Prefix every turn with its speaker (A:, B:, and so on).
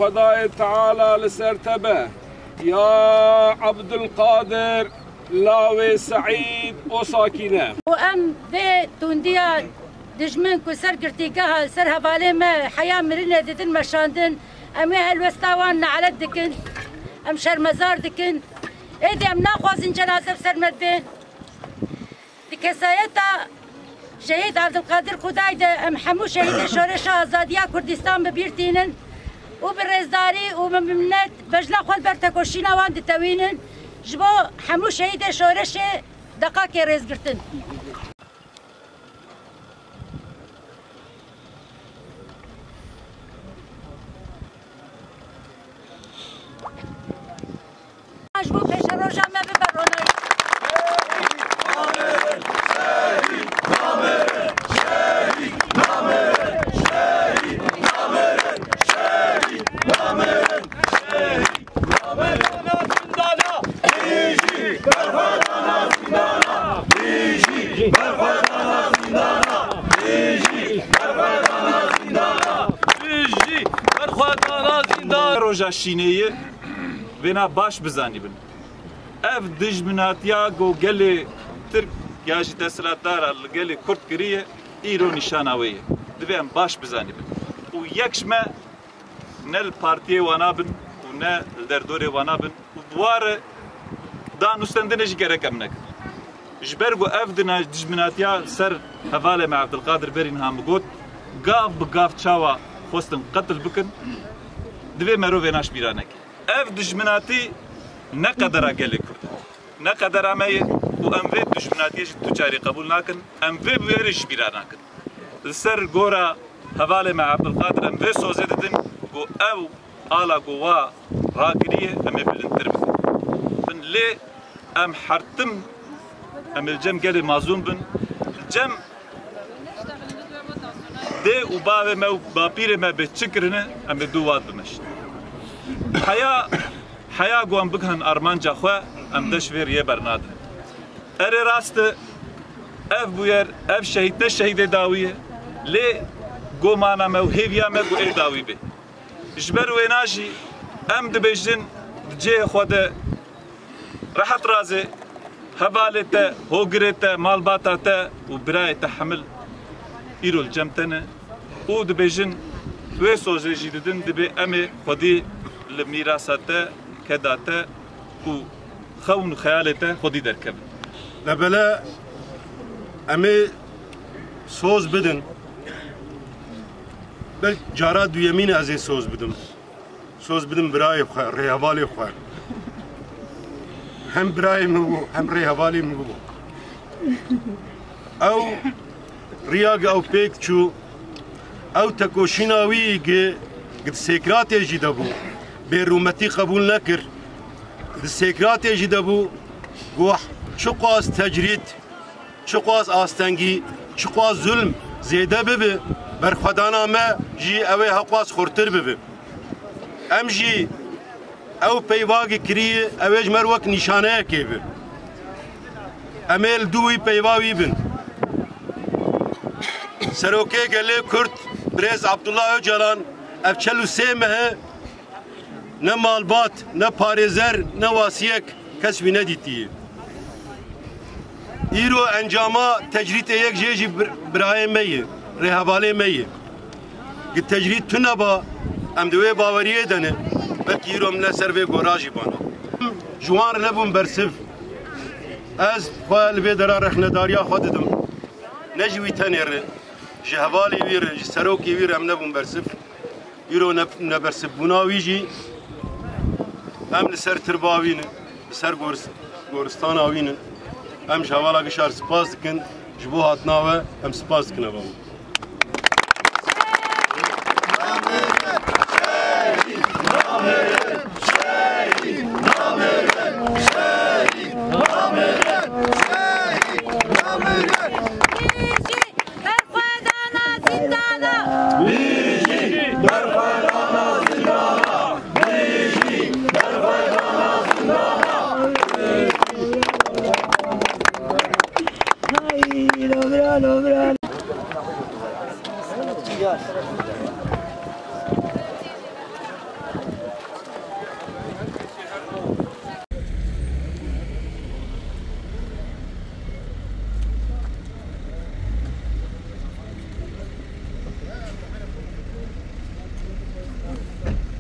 A: خدای تعالى لسرتبه يا عبد القادر لاوي سعيد وساكنه
B: وام في تونديا دجمن كسر قرتيقها سر هفالي ما حياة مرينا ددن مشاندن امي هالوستاوان على الدكن ام شر مزار دكن ايدي ام ناخوازن جنازة بسر مدبين دكسايتا شهيد عبد القادر خدايد ام حمو شهيد شورش آزادية كردستان ببيرتينن وبالرزداري وممنت بجلا خول برتكوشينا وان دتوينن جبو حمو شهيد شورش دقاقي ريز قرتن جبو پیش روژا ما ببرونای
C: روژا شینیه وینا باش بزانی بن اف دجمناتیا گو گلی ترک یاجی تسلاتدار گلی کرد کریه ایرو نشاناویه دویم باش بزانی بن و یکش ما نل پارتی وانا بن و نه دردور وانا بن و دوار دانوستندنش گرک امنک جبرگو اف دجمناتیا سر حواله مع عبد القادر برین هم گوت گاف بگاف چاوا خوستن قتل بکن دوی مرو ویناش بیرانک اف دجمناتی نقدر اگلی کرد نقدر امی و ام وی دجمناتیش تجاری قبول نکن ام وی بیرش بیران نکن سر گورا حواله مع عبد القادر ام وی سوزه ددن گو او آلا گوا راگریه امی بلندر بن لی ام حرتم ام الجم گلی مازون بن الجم ده و باوه ما و باپیر ما به چکرنه ام دواد بمشت حیا گوام بکن ارمان جاخوا ام دشویر یه برناده اره راست اف بویر اف شهید نه شهید داویه لی گو مانا ما و هیویا ما گو ای داوی به جبر و ایناشی ام دبیجن جه خود راحت رازه حوالته هوگرته مالباته و برای تحمل ایرو الجمتنه او دبیجن وی سوزه جیددن دبی امی خودی لمیراساته کداته و خون خیالته خودی درکب
D: لبلا امی سوز بدن بل جارا دویمین از این سوز بدم برای خواه ریحوالی خواه هم برای مگو هم ریحوالی مگو او ریاگ او پیک چو او تکوشیناوی قد سیکراتی جی دبو بیرومتی قبول نکر قد سیکراتی جی دبو گوح چقاس تجرید چقاس آستنگی چقاس ظلم زیده ببه برخدانا ما جی اوی حقاس خورتر ببه ام جی او پیواگی کریه اویج مروک نشانه که ببه امیل دوی پیواوی بن سروکه گله کرد برز عبدالله öcalan ev 43 mehe ne malbat ne parizer ne vasiyek kesbi ne ditiye İro encama tecrit eyek jeji brahe meye rehavale meye git tecrit tunaba em de bavariye dene belki İro mle serve goraji bana juan lebun bersiv az xal be dara rexnedariya xodidim necwi tenere جهوالي وير سروكي وير ام نبون برسف يرو نبرسف بناويجي ام لسر ترباوين لسر غورستان اوين ام جهوالا قشار سپاس دكن جبو هاتناوه ام سپاس دكن ابو